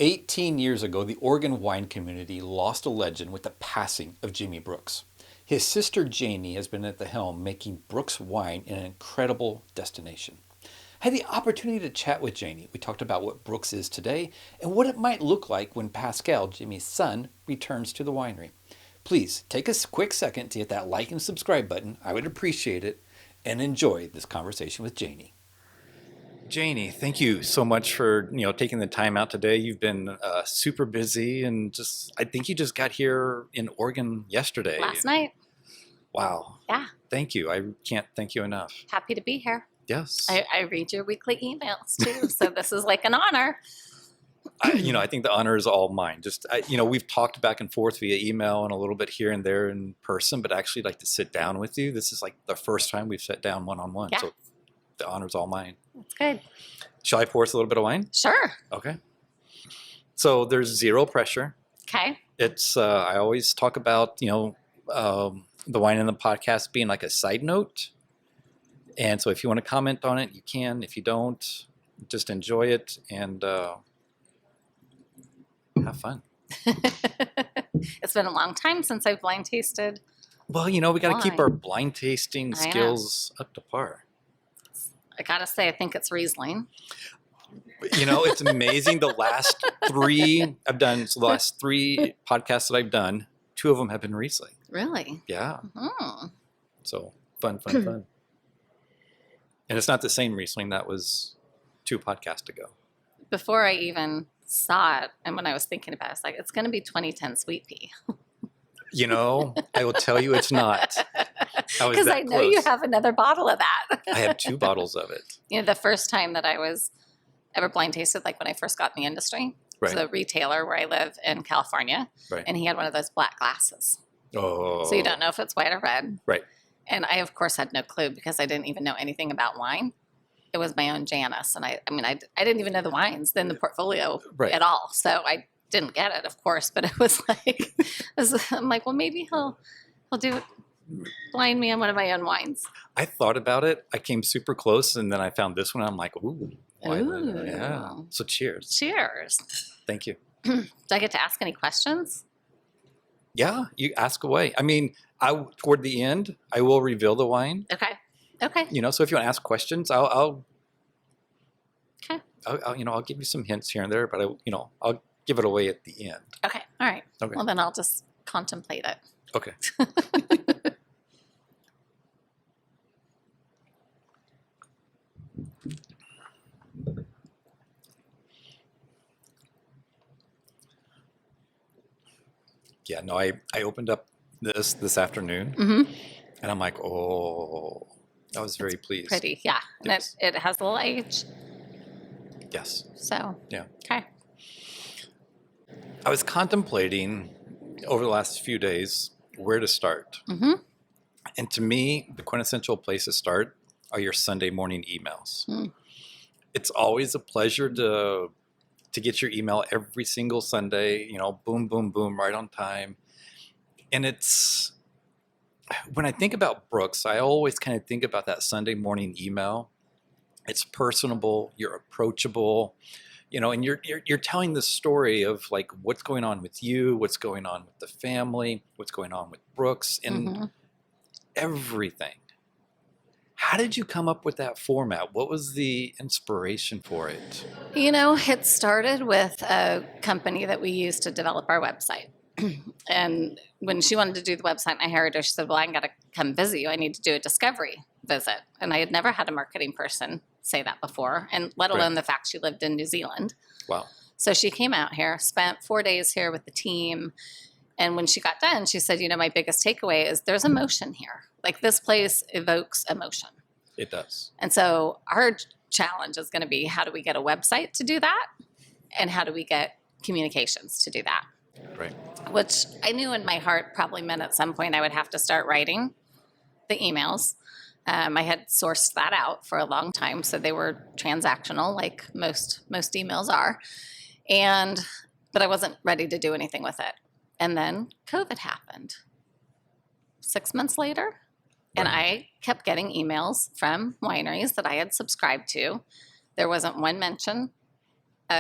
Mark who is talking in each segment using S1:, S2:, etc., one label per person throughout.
S1: 18 years ago, the Oregon wine community lost a legend with the passing of Jimi Brooks. His sister Janie has been at the helm, making Brooks wine an incredible destination. I had the opportunity to chat with Janie. We talked about what Brooks is today and what it might look like when Pascal, Jimi's son, returns to the winery. Please take a quick second to hit that like and subscribe button. I would appreciate it, and enjoy this conversation with Janie. Janie, thank you so much for taking the time out today. You've been super busy, and I think you just got here in Oregon yesterday.
S2: Last night.
S1: Wow.
S2: Yeah.
S1: Thank you. I can't thank you enough.
S2: Happy to be here.
S1: Yes.
S2: I read your weekly emails too, so this is like an honor.
S1: I think the honor is all mine. We've talked back and forth via email and a little bit here and there in person, but actually like to sit down with you. This is like the first time we've sat down one-on-one.
S2: Yeah.
S1: So the honor's all mine.
S2: That's good.
S1: Shall I pour us a little bit of wine?
S2: Sure.
S1: Okay. So there's zero pressure.
S2: Okay.
S1: It's I always talk about the wine in the podcast being like a side note, and so if you want to comment on it, you can. If you don't, just enjoy it and have fun.
S2: It's been a long time since I've blind tasted.
S1: Well, we got to keep
S2: Wine.
S1: our blind tasting skills up to par.
S2: I gotta say, I think it's Riesling.
S1: It's amazing. The last three podcasts that I've done, 2 of them have been Riesling.
S2: Really?
S1: Yeah.
S2: Hmm.
S1: So fun. And it's not the same Riesling that was 2 podcasts ago.
S2: Before I even saw it, and when I was thinking about it, I was like, it's going to be 2010 Sweet Pea.
S1: I will tell you it's not.
S2: Because I know you have another bottle of that.
S1: I have 2 bottles of it.
S2: The first time that I was ever blind tasted, like when I first got in the industry,
S1: Right.
S2: was a retailer where I live in California,
S1: Right.
S2: and he had one of those black glasses.
S1: Oh.
S2: So you don't know if it's white or red.
S1: Right.
S2: And I, of course, had no clue because I didn't even know anything about wine. It was my own Janus. And I didn't even know the wines in the portfolio
S1: Right.
S2: at all. So I didn't get it, of course. But it was like, I'm like, well, maybe he'll do it, blind me on one of my own wines.
S1: I thought about it. I came super close, and then I found this one. I'm like, ooh.
S2: Ooh.
S1: Yeah. So cheers.
S2: Cheers.
S1: Thank you.
S2: Do I get to ask any questions?
S1: Yeah, you ask away. Toward the end, I will reveal the wine.
S2: Okay.
S1: So if you want to ask questions, I'll
S2: Okay.
S1: I'll give you some hints here and there, but I'll give it away at the end.
S2: Okay. All right.
S1: Okay.
S2: Well, then I'll just contemplate it.
S1: Okay. Yeah, no, I opened up this afternoon,
S2: Mm-hmm.
S1: and I'm like, oh, I was very pleased.
S2: Pretty. Yeah. And
S1: Yes.
S2: it has a little age.
S1: Yes.
S2: So.
S1: Yeah.
S2: Okay.
S1: I was contemplating over the last few days where to start.
S2: Mm-hmm.
S1: And to me, the quintessential place to start are your Sunday morning emails.
S2: Mm.
S1: It's always a pleasure to get your email every single Sunday, boom, boom, boom, right on time. And when I think about Brooks, I always kind of think about that Sunday morning email. It's personable, you're approachable, and you're telling the story of like what's going on with you, what's going on with the family, what's going on with Brooks, and
S2: Mm-hmm.
S1: everything. How did you come up with that format? What was the inspiration for it?
S2: It started with a company that we used to develop our website. And when she wanted to do the website, I hired her. She said, well, I got to come visit you. I need to do a discovery visit. And I had never had a marketing person say that before, and let alone
S1: Right.
S2: the fact she lived in New Zealand.
S1: Wow.
S2: So she came out here, spent 4 days here with the team. And when she got done, she said, my biggest takeaway is there's emotion here. Like this place evokes emotion.
S1: It does.
S2: And so our challenge is going to be, how do we get a website to do that? And how do we get communications to do that?
S1: Right.
S2: Which I knew in my heart probably meant at some point I would have to start writing the emails. I had sourced that out for a long time, so they were transactional, like most emails are. But I wasn't ready to do anything with it. And then COVID happened 6 months later, and I kept getting emails from wineries that I had subscribed to. There wasn't one mention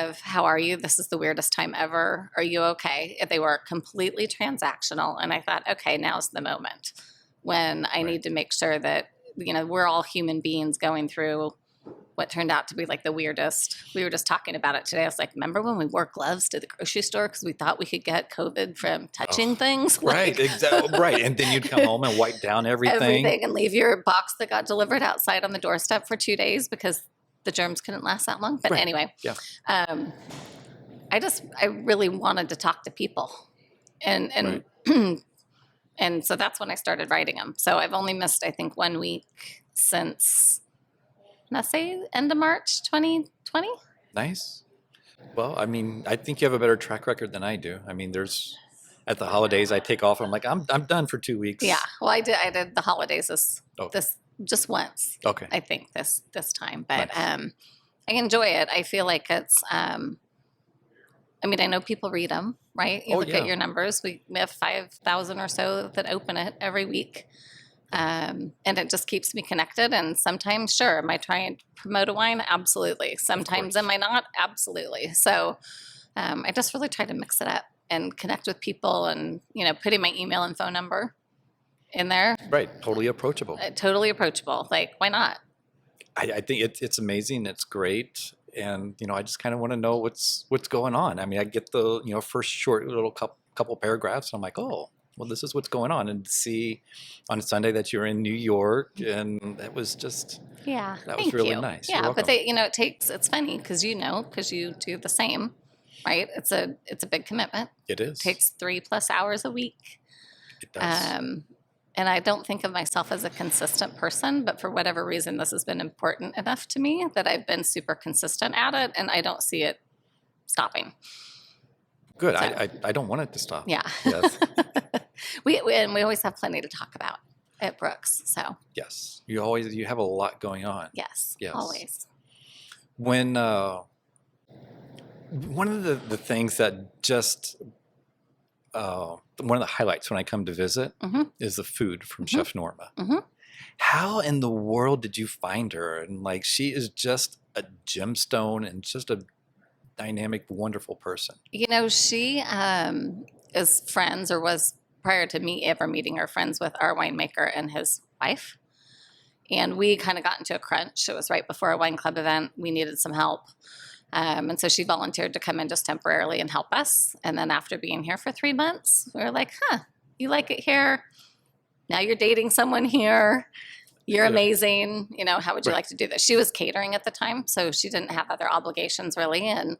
S2: of how are you? This is the weirdest time ever. Are you okay? They were completely transactional. And I thought, okay, now's the moment when I need to make sure that, we're all human beings going through what turned out to be like the weirdest. We were just talking about it today. I was like, remember when we wore gloves to the grocery store because we thought we could get COVID from touching things?
S1: Right, exactly. Right. And then you'd come home and wipe down everything.
S2: And leave your box that got delivered outside on the doorstep for 2 days because the germs couldn't last that long. But anyway, I really wanted to talk to people. And and so that's when I started writing them. So I've only missed, I think, 1 week since, let's say, end of March 2020.
S1: Nice. Well, I mean, I think you have a better track record than I do. I mean, at the holidays, I take off. And I'm like, I'm done for 2 weeks.
S2: Yeah. Well, I did the holidays this just once.
S1: Okay.
S2: I think this time, but
S1: Nice.
S2: I enjoy it. I feel like it's. I mean, I know people read them, right? You look at your numbers. We have 5,000 or so that open it every week. And it just keeps me connected. And sometimes, sure, am I trying to promote a wine? Absolutely. Sometimes am I not? Absolutely. So I just really try to mix it up and connect with people and, putting my email and phone number in there.
S1: Right. Totally approachable.
S2: Totally approachable. Like, why not?
S1: I think it's amazing. It's great. And, I just kind of want to know what's going on. I mean, I get the, first short little couple paragraphs. And I'm like, oh, well, this is what's going on. And to see on Sunday that you're in New York, and that was just, that was really nice.
S2: Yeah, but it's funny because you do the same, right? It's a big commitment.
S1: It is.
S2: It takes 3+ hours a week.
S1: It does.
S2: And I don't think of myself as a consistent person, but for whatever reason, this has been important enough to me that I've been super consistent at it, and I don't see it stopping.
S1: Good.
S2: So,
S1: I don't want it to stop.
S2: Yeah.
S1: Yes.
S2: we always have plenty to talk about at Brooks. So
S1: Yes. You have a lot going on.
S2: yes. Always.
S1: When one of the things that just one of the highlights when I come to visit is the food from Chef Norma.
S2: Mm-hmm.
S1: How in the world did you find her? And she is just a gemstone and just a dynamic, wonderful person.
S2: She is friends, or was, prior to me ever meeting her, friends with our winemaker and his wife. And we kind of got into a crunch. It was right before a wine club event. We needed some help. And so she volunteered to come in just temporarily and help us. And then after being here for 3 months, we were like, you like it here? Now you're dating someone here. You're amazing. How would you like to do this? She was catering at the time, so she didn't have other obligations really. And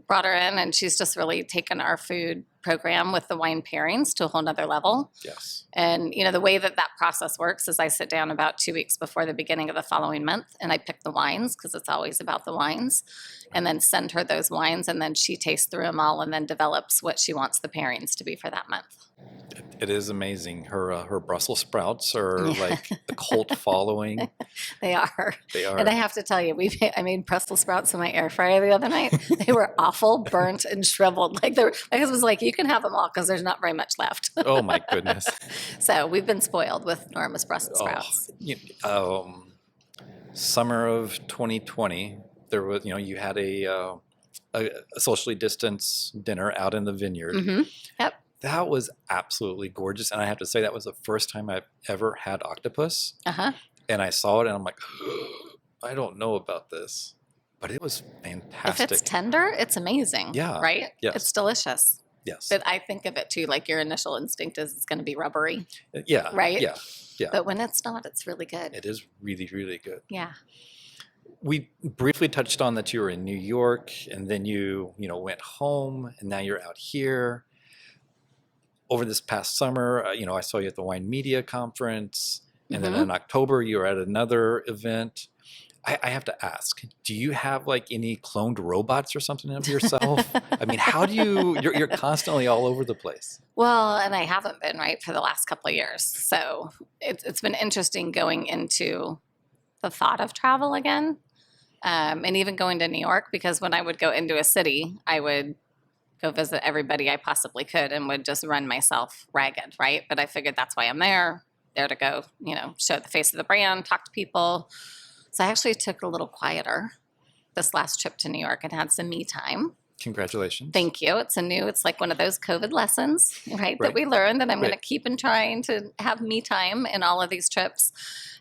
S2: brought her in, and she's just really taken our food program with the wine pairings to a whole nother level.
S1: Yes.
S2: And, the way that process works is I sit down about 2 weeks before the beginning of the following month, and I pick the wines because it's always about the wines, and then send her those wines, and then she tastes through them all and then develops what she wants the pairings to be for that month.
S1: It is amazing. Her Brussels sprouts are like the cult following.
S2: They are.
S1: They are.
S2: And I have to tell you, I made Brussels sprouts in my air fryer the other night. They were awful, burnt, and shriveled. My husband's like, you can have them all because there's not very much left.
S1: Oh my goodness.
S2: So we've been spoiled with Norma's Brussels sprouts.
S1: Summer of 2020, there was, you had a socially distanced dinner out in the vineyard.
S2: Mm-hmm. Yep.
S1: That was absolutely gorgeous. And I have to say, that was the first time I've ever had octopus.
S2: Uh-huh.
S1: And I saw it and I'm like, I don't know about this. But it was fantastic.
S2: If it's tender, it's amazing.
S1: Yeah.
S2: Right?
S1: Yes.
S2: It's delicious.
S1: Yes.
S2: But I think of it too, like your initial instinct is it's going to be rubbery.
S1: Yeah.
S2: Right?
S1: Yeah. Yeah.
S2: But when it's not, it's really good.
S1: It is really, really good.
S2: Yeah.
S1: We briefly touched on that you were in New York, and then you went home, and now you're out here. Over this past summer, I saw you at the Wine Media Conference, and then in October you were at another event. I have to ask, do you have any cloned robots or something of yourself? I mean, how do you're constantly all over the place.
S2: Well, and I haven't been, right, for the last couple of years. So it's been interesting going into the thought of travel again, and even going to New York, because when I would go into a city, I would go visit everybody I possibly could and would just run myself ragged, right? But I figured that's why I'm there to go, show the face of the brand, talk to people. So I actually took it a little quieter this last trip to New York and had some me time.
S1: Congratulations.
S2: Thank you. It's like one of those COVID lessons, right? That we learned that I'm going to keep in trying to have me time in all of these trips.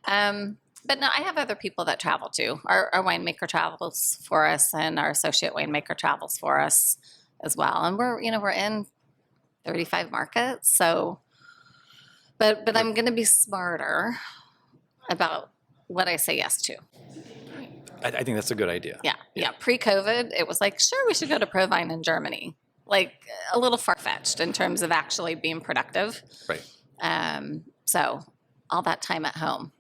S2: But no, I have other people that travel too. Our winemaker travels for us, and our associate winemaker travels for us as well. And we're in 35 markets. So, but I'm going to be smarter about what I say yes to.
S1: I think that's a good idea.
S2: Yeah. Pre-COVID, it was like, sure, we should go to Provine in Germany. Like a little far-fetched in terms of actually being productive.
S1: Right.
S2: So all that time at home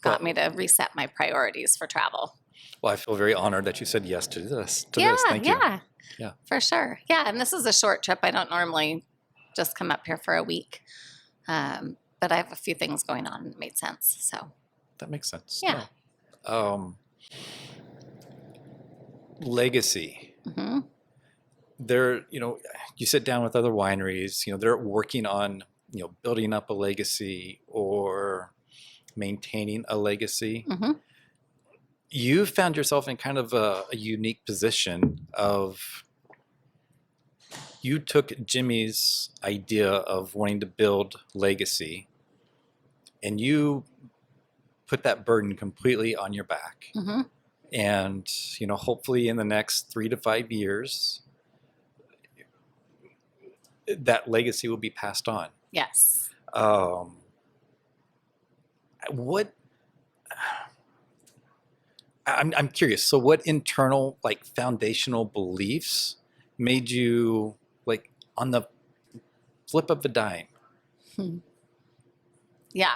S2: got me to reset my priorities for travel.
S1: Well, I feel very honored that you said yes to this. Thank you.
S2: Yeah, for sure. Yeah, and this is a short trip. I don't normally just come up here for a week. But I have a few things going on and it made sense. So
S1: that makes sense.
S2: Yeah.
S1: Legacy. Mm-hmm. They're, you sit down with other wineries, they're working on, building up a legacy or maintaining a legacy. Mm-hmm. You found yourself in kind of a unique position of, you took Jimi's idea of wanting to build legacy and you put that burden completely on your back. Mm-hmm. And, hopefully in the next 3 to 5 years, that legacy will be passed on.
S2: Yes.
S1: I'm curious. So what internal, foundational beliefs made you, on the flip of the dime,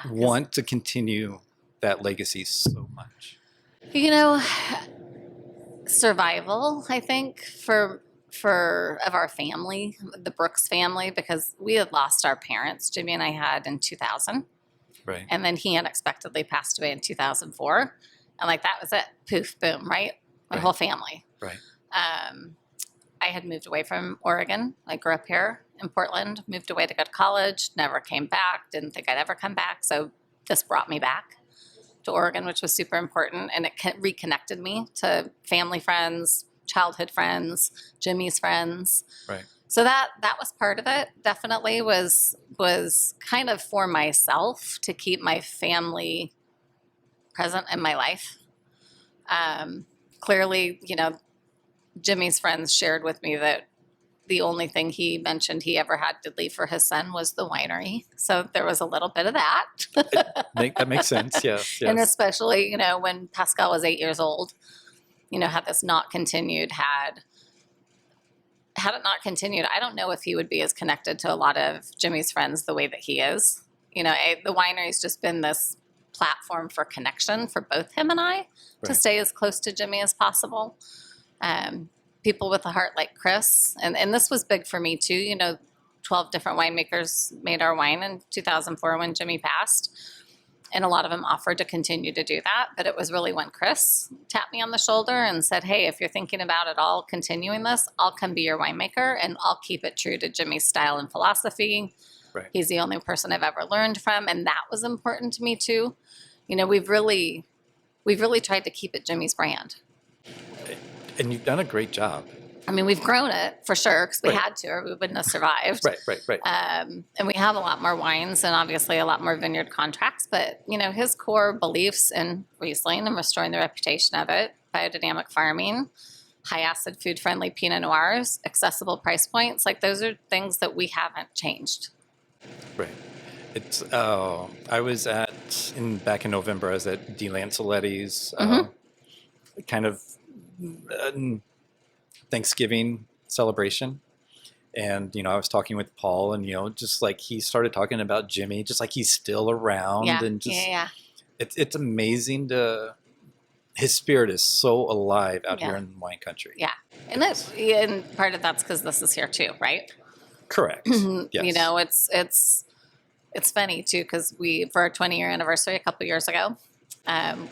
S1: want to continue that legacy so much?
S2: Survival, I think, for of our family, the Brooks family, because we had lost our parents. Jimi and I had in 2000.
S1: Right.
S2: And then he unexpectedly passed away in 2004. And that was it. Poof, boom, right? My whole family.
S1: Right.
S2: I had moved away from Oregon. I grew up here in Portland, moved away to go to college, never came back, didn't think I'd ever come back. So this brought me back to Oregon, which was super important. And it reconnected me to family friends, childhood friends, Jimi's friends.
S1: Right.
S2: So that was part of it. Definitely was kind of for myself to keep my family present in my life. Clearly, Jimi's friends shared with me that the only thing he mentioned he ever had to leave for his son was the winery. So there was a little bit of that.
S1: That makes sense, yes.
S2: And especially, when Pascal was 8 years old, had this not continued, had it not continued, I don't know if he would be as connected to a lot of Jimi's friends the way that he is. The winery's just been this platform for connection for both him and I to stay as close to Jimi as possible. People with a heart like Chris, and this was big for me too. 12 different winemakers made our wine in 2004 when Jimi passed. And a lot of them offered to continue to do that. But it was really when Chris tapped me on the shoulder and said, hey, if you're thinking about it all continuing this, I'll come be your winemaker and I'll keep it true to Jimi's style and philosophy.
S1: Right.
S2: He's the only person I've ever learned from. And that was important to me too. We've really tried to keep it Jimi's brand.
S1: And you've done a great job.
S2: I mean, we've grown it for sure because we had to, or we wouldn't have survived.
S1: Right.
S2: And we have a lot more wines and obviously a lot more vineyard contracts. But, his core beliefs in Riesling and restoring the reputation of it, biodynamic farming, high acid, food friendly Pinot Noirs, accessible price points, those are things that we haven't changed.
S1: Right. It's. I was back in November. I was at De Lanceletti's kind of Thanksgiving celebration, and I was talking with Paul, and just he started talking about Jimi, just he's still around, and just it's amazing his spirit is so alive out here in wine country.
S2: Yeah, and part of that's because this is here too, right?
S1: Correct. Yes.
S2: It's funny too because for our 20-year anniversary a couple years ago,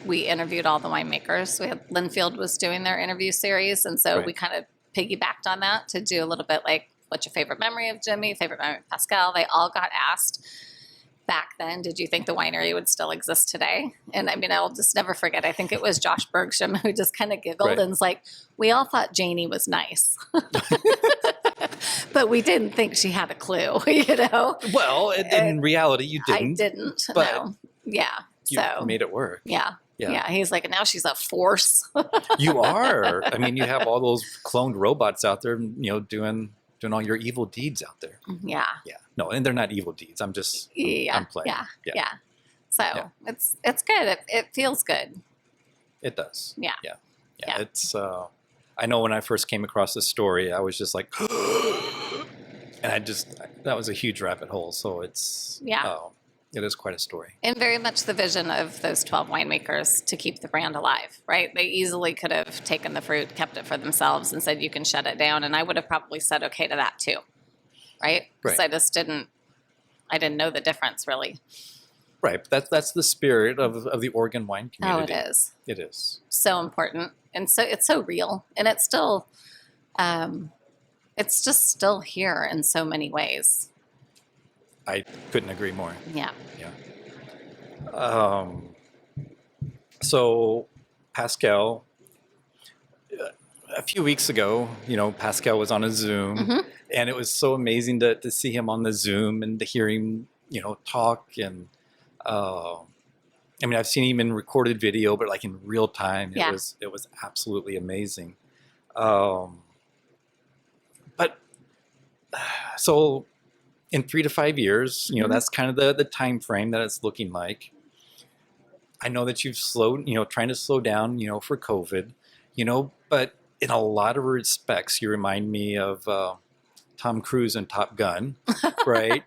S2: we interviewed all the winemakers. We had Linfield was doing their interview series, and so we kind of piggybacked on that to do a little bit what's your favorite memory of Jimi, favorite memory of Pascal. They all got asked back then, did you think the winery would still exist today? And I mean, I'll just never forget. I think it was Josh Bergstrom who just kind of giggled and was like, we all thought Janie was nice, but we didn't think she had a clue, you know?
S1: Well, in reality, you didn't.
S2: I didn't.
S1: But
S2: no. Yeah.
S1: you made it work.
S2: Yeah. Yeah. He's like, now she's a force.
S1: You are. I mean, you have all those cloned robots out there, doing all your evil deeds out there.
S2: Yeah.
S1: Yeah. No, and they're not evil deeds. I'm playing.
S2: Yeah. So it's good. It feels good.
S1: It does.
S2: Yeah.
S1: Yeah. It's, I know when I first came across this story, I was just like, and that was a huge rabbit hole. So it's, it is quite a story.
S2: And very much the vision of those 12 winemakers to keep the brand alive, right? They easily could have taken the fruit, kept it for themselves, and said, you can shut it down. And I would have probably said okay to that too, right? Because I just didn't know the difference really. Right.
S1: That's the spirit of the Oregon wine community.
S2: Oh, it is.
S1: It is.
S2: So important. And so it's so real. And it's still, it's just still here in so many ways.
S1: I couldn't agree more.
S2: Yeah.
S1: So Pascal, a few weeks ago, Pascal was on a Zoom, and it was so amazing to see him on the Zoom and to hear him, talk. And I mean, I've seen him in recorded video, but like in real time, it was absolutely amazing. But so in 3 to 5 years, that's kind of the time frame that it's looking like. I know that you've trying to slow down, for COVID, but in a lot of respects, you remind me of Tom Cruise in Top Gun, right?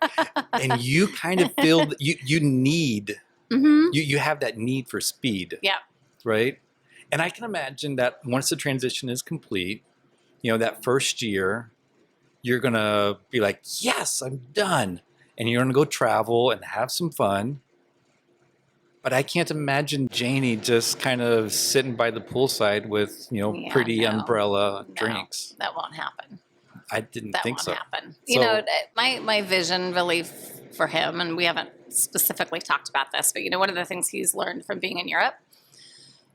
S1: And you kind of feel that you need, you have that need for speed, right? And I can imagine that once the transition is complete, that first year, you're going to be like, yes, I'm done. And you're going to go travel and have some fun. But I can't imagine Janie just kind of sitting by the poolside with, pretty umbrella drinks.
S2: That won't happen.
S1: I didn't think so.
S2: That won't happen. My vision really for him, and we haven't specifically talked about this, but one of the things he's learned from being in Europe,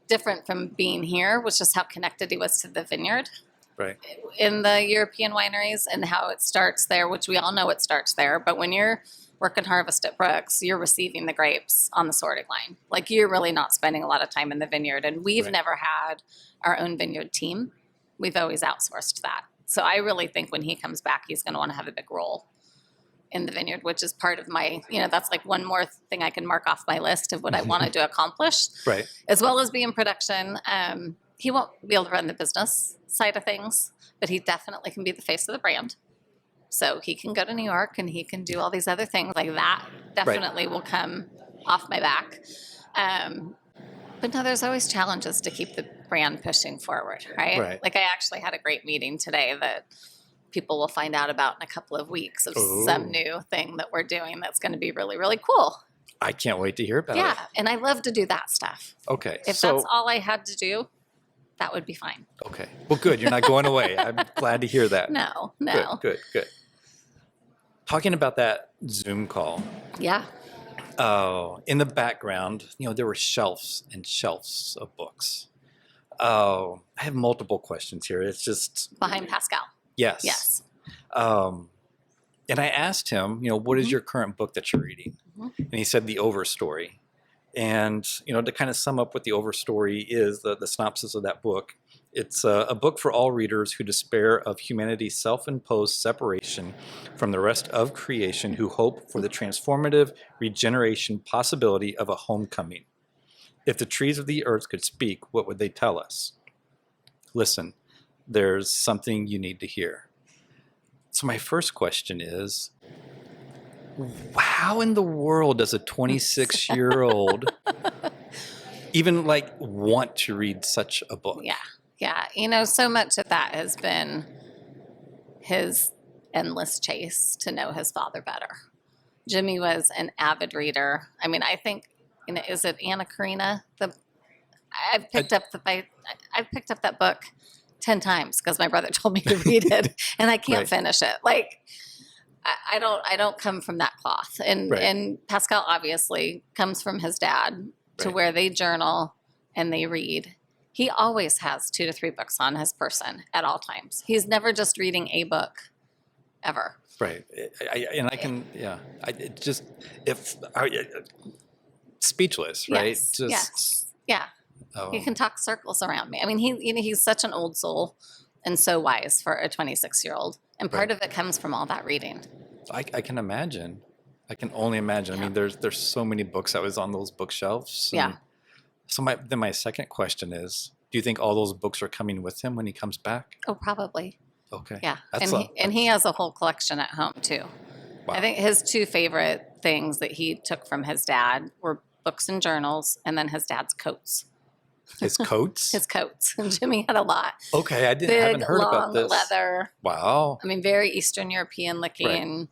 S2: different from being here, was just how connected he was to the vineyard.
S1: Right.
S2: In the European wineries, and how it starts there, which we all know it starts there. But when you're working harvest at Brooks, you're receiving the grapes on the sorting line. Like, you're really not spending a lot of time in the vineyard. And we've never had our own vineyard team. We've always outsourced that. So I really think when he comes back, he's going to want to have a big role in the vineyard, which is part of my, that's like one more thing I can mark off my list of what I wanted to accomplish.
S1: Right.
S2: As well as be in production. He won't be able to run the business side of things, but he definitely can be the face of the brand. So he can go to New York and he can do all these other things like that. Definitely will come off my back. But no, there's always challenges to keep the brand pushing forward, right? Like, I actually had a great meeting today that people will find out about in a couple of weeks of some new thing that we're doing that's going to be really, really cool.
S1: I can't wait to hear about it.
S2: Yeah, and I love to do that stuff.
S1: Okay.
S2: If that's all I had to do, that would be fine.
S1: Okay. Well, good. You're not going away. I'm glad to hear that.
S2: No.
S1: Good. Talking about that Zoom call.
S2: Yeah.
S1: In the background, there were shelves and shelves of books. I have multiple questions here. It's just...
S2: Behind Pascal.
S1: Yes. And I asked him, what is your current book that you're reading? And he said The Overstory. And, to kind of sum up what The Overstory is, the synopsis of that book, it's a book for all readers who despair of humanity's self-imposed separation from the rest of creation, who hope for the transformative regeneration possibility of a homecoming. If the trees of the earth could speak, what would they tell us? Listen, there's something you need to hear. So my first question is, how in the world does a 26-year-old even want to read such a book?
S2: Yeah. So much of that has been his endless chase to know his father better. Jimmy was an avid reader. I mean, I think, is it Anna Karenina? I've picked up that book 10 times because my brother told me to read it, and I can't finish it. I don't come from that cloth. And Pascal obviously comes from his dad to where they journal and they read. He always has 2 to 3 books on his person at all times. He's never just reading a book ever.
S1: Right. Speechless, right?
S2: Yes. Yes. Yeah. He can talk circles around me. I mean, he's such an old soul and so wise for a 26-year-old. And part of it comes from all that reading.
S1: I can imagine. I can only imagine. I mean, there's so many books that was on those bookshelves.
S2: Yeah.
S1: So my second question is, do you think all those books are coming with him when he comes back?
S2: Oh, probably.
S1: Okay.
S2: Yeah. And he has a whole collection at home too. Wow. I think his 2 favorite things that he took from his dad were books and journals, and then his dad's coats.
S1: His coats?
S2: His coats. Jimmy had a lot.
S1: Okay, haven't heard about this.
S2: Big, long leather.
S1: Wow.
S2: I mean, very Eastern European looking.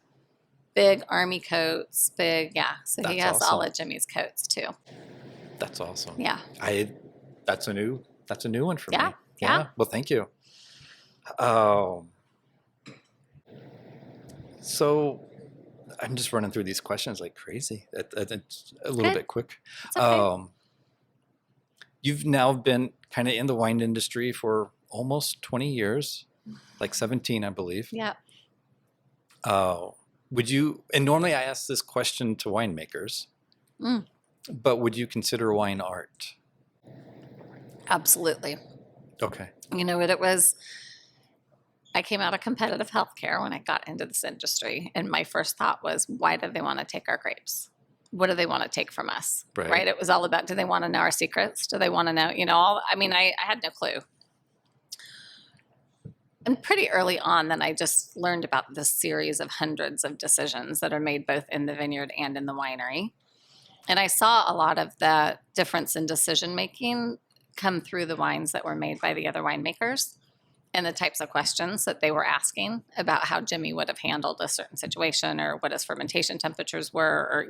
S2: Big army coats. Big, yeah. So he has all of Jimmy's coats too.
S1: That's awesome.
S2: Yeah.
S1: That's a new one for me.
S2: Yeah.
S1: Well, thank you. So I'm just running through these questions like crazy. It's a little bit quick.
S2: It's okay.
S1: You've now been kind of in the wine industry for almost 20 years, like 17, I believe.
S2: Yeah.
S1: And normally I ask this question to winemakers, but would you consider wine art?
S2: Absolutely.
S1: Okay.
S2: You know what it was? I came out of competitive healthcare when I got into this industry, and my first thought was, why do they want to take our grapes? What do they want to take from us? Right? It was all about, do they want to know our secrets? Do they want to know, I had no clue. And pretty early on, then I just learned about this series of hundreds of decisions that are made both in the vineyard and in the winery. And I saw a lot of that difference in decision making come through the wines that were made by the other winemakers and the types of questions that they were asking about how Jimmy would have handled a certain situation, or what his fermentation temperatures were, or,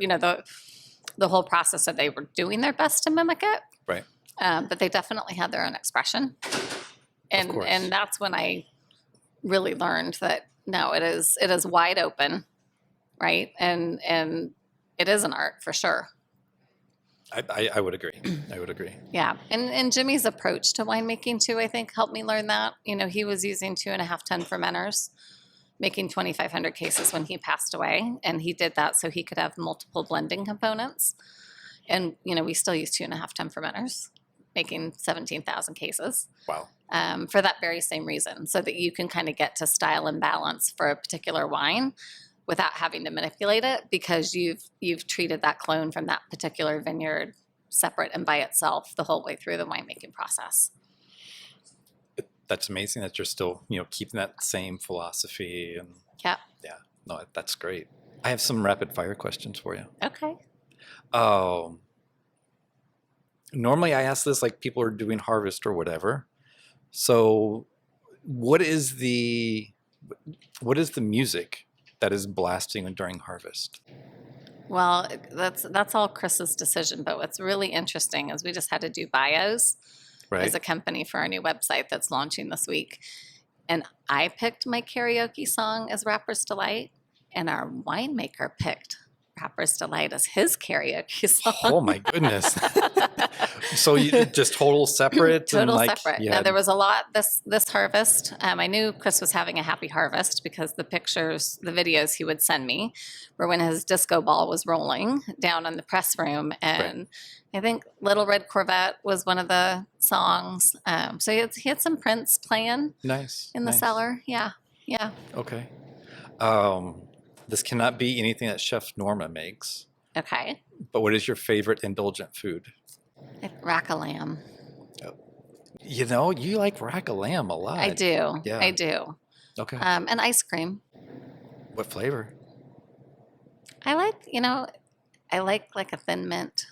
S2: the whole process that they were doing their best to mimic it.
S1: Right.
S2: But they definitely had their own expression. And that's when I really learned that, no, it is wide open, right? And it is an art for sure.
S1: I would agree. I would agree.
S2: Yeah. And Jimmy's approach to winemaking too, I think, helped me learn that. He was using 2.5 ton fermenters, making 2,500 cases when he passed away. And he did that so he could have multiple blending components. And, we still use 2.5 ton fermenters, making 17,000 cases.
S1: Wow.
S2: For that very same reason, so that you can kind of get to style and balance for a particular wine without having to manipulate it, because you've treated that clone from that particular vineyard separate and by itself the whole way through the winemaking process.
S1: That's amazing that you're still, keeping that same philosophy. And
S2: yeah.
S1: No, that's great. I have some rapid fire questions for you.
S2: Okay.
S1: Normally I ask this like people are doing harvest or whatever. So what is the music that is blasting during harvest?
S2: Well, that's all Chris's decision. But what's really interesting is we just had to do bios as a company for our new website that's launching this week. And I picked my karaoke song as Rapper's Delight, and our winemaker picked Rapper's Delight as his karaoke song.
S1: Oh my goodness. So you just total separate?
S2: Separate. Now, there was a lot this harvest. I knew Chris was having a happy harvest because the videos he would send me were when his disco ball was rolling down in the press room. And I think Little Red Corvette was one of the songs. So he had some Prince playing in the cellar. Yeah. Yeah.
S1: Okay. This cannot be anything that Chef Norma makes.
S2: Okay.
S1: But what is your favorite indulgent food?
S2: Rack of lamb.
S1: You like rack of lamb a lot.
S2: I do.
S1: Yeah.
S2: I do.
S1: Okay.
S2: And ice cream.
S1: What flavor?
S2: I like like a thin mint.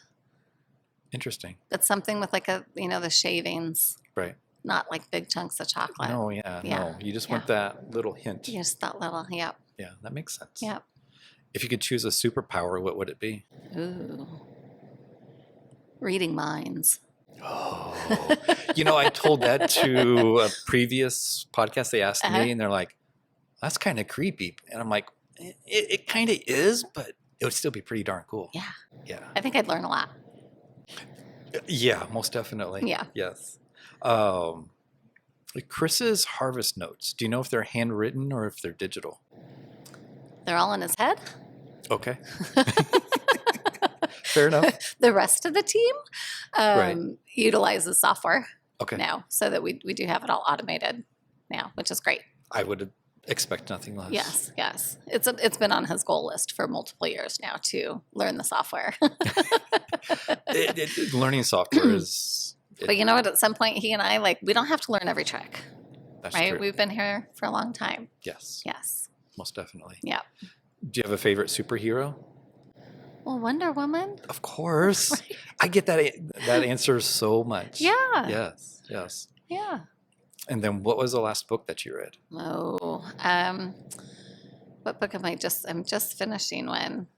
S1: Interesting.
S2: It's something with like the shavings.
S1: Right.
S2: Not like big chunks of chocolate.
S1: No, no. You just want that little hint.
S2: Just that little, yep.
S1: Yeah, that makes sense.
S2: Yep.
S1: If you could choose a superpower, what would it be?
S2: Ooh. Reading minds.
S1: Oh. I told that to a previous podcast. They asked me, and they're like, that's kind of creepy. And I'm like, It kind of is, but it would still be pretty darn cool.
S2: Yeah.
S1: Yeah.
S2: I think I'd learn a lot.
S1: Yeah, most definitely.
S2: Yeah.
S1: Yes. Chris's harvest notes. Do you know if they're handwritten or if they're digital?
S2: They're all in his head.
S1: Okay. Fair enough.
S2: The rest of the team
S1: Right.
S2: utilizes software
S1: Okay.
S2: now, so that we do have it all automated now, which is great.
S1: I would expect nothing less.
S2: Yes, yes. It's been on his goal list for multiple years now to learn the software.
S1: Learning software is.
S2: But you know what? At some point, he and I, like, we don't have to learn every trick,
S1: That's
S2: right?
S1: true.
S2: We've been here for a long time.
S1: Yes.
S2: Yes.
S1: Most definitely.
S2: Yeah.
S1: Do you have a favorite superhero?
S2: Well, Wonder Woman.
S1: Of course.
S2: Right.
S1: I get that answer so much.
S2: Yeah.
S1: Yes. Yes.
S2: Yeah.
S1: And then what was the last book that you read?
S2: Oh, what book I'm just finishing one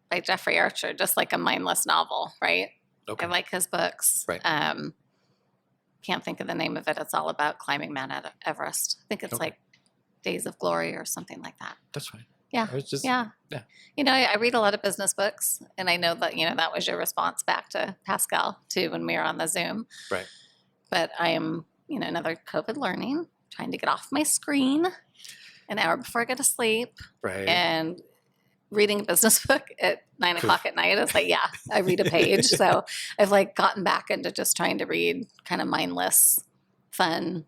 S2: by Jeffrey Archer, just like a mindless novel, right?
S1: Okay.
S2: I like his books.
S1: Right.
S2: Can't think of the name of it. It's all about climbing Mount Everest. I think it's
S1: Okay.
S2: like Days of Glory or something like that.
S1: That's fine.
S2: Yeah.
S1: I was just,
S2: Yeah.
S1: yeah.
S2: You know, I read a lot of business books, and I know that, that was your response back to Pascal too when we were on the Zoom.
S1: Right.
S2: But I am, another COVID learning, trying to get off my screen an hour before I go to sleep,
S1: Right.
S2: and reading a business book at 9 o'clock at night is like, yeah, I read a page. So I've like gotten back into just trying to read kind of mindless, fun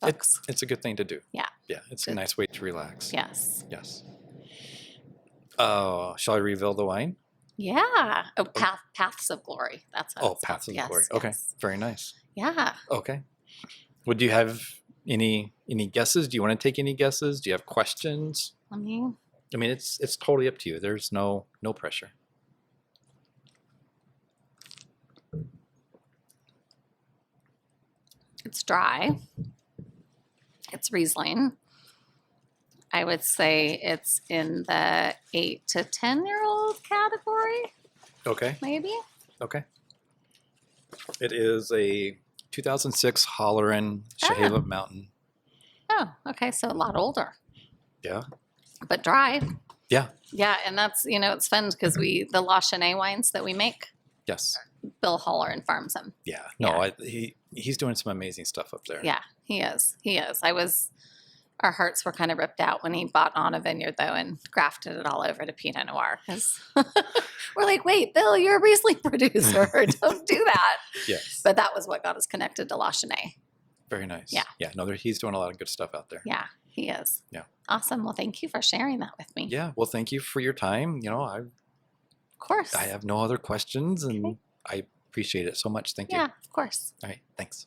S2: books.
S1: It's a good thing to do.
S2: Yeah.
S1: Yeah. It's a nice way to relax.
S2: Yes.
S1: Yes. Shall I reveal the wine?
S2: Yeah. Oh, Paths of Glory. That's what it's
S1: Paths of
S2: called.
S1: Glory.
S2: Yes,
S1: Okay.
S2: yes.
S1: Very nice.
S2: Yeah.
S1: Okay. Would you have any guesses? Do you want to take any guesses? Do you have questions?
S2: I mean,
S1: It's totally up to you. There's no pressure.
S2: it's dry. It's Riesling. I would say it's in the 8 to 10-year-old category,
S1: Okay.
S2: maybe.
S1: Okay. It is a 2006 Holleran Chehalem Mountain.
S2: Oh, okay. So a lot older,
S1: Yeah.
S2: but dry.
S1: Yeah.
S2: Yeah, and that's, it's fun because the La Chenet wines that we make,
S1: Yes.
S2: Bill Holleran farms them.
S1: Yeah. No, he's doing some amazing stuff up there.
S2: Yeah, he is. He is. Our hearts were kind of ripped out when he bought on a vineyard, though, and grafted it all over to Pinot Noir, because we're like, wait, Bill, you're a Riesling producer. Don't do that.
S1: Yes.
S2: But that was what got us connected to La Chenet.
S1: Very nice.
S2: Yeah.
S1: Yeah. No, he's doing a lot of good stuff out there.
S2: Yeah, he is.
S1: Yeah.
S2: Awesome. Well, thank you for sharing that with me.
S1: Yeah. Well, thank you for your time.
S2: Of course.
S1: I have no other questions, and
S2: Okay.
S1: I appreciate it so much. Thank you.
S2: Yeah, of course.
S1: All right. Thanks.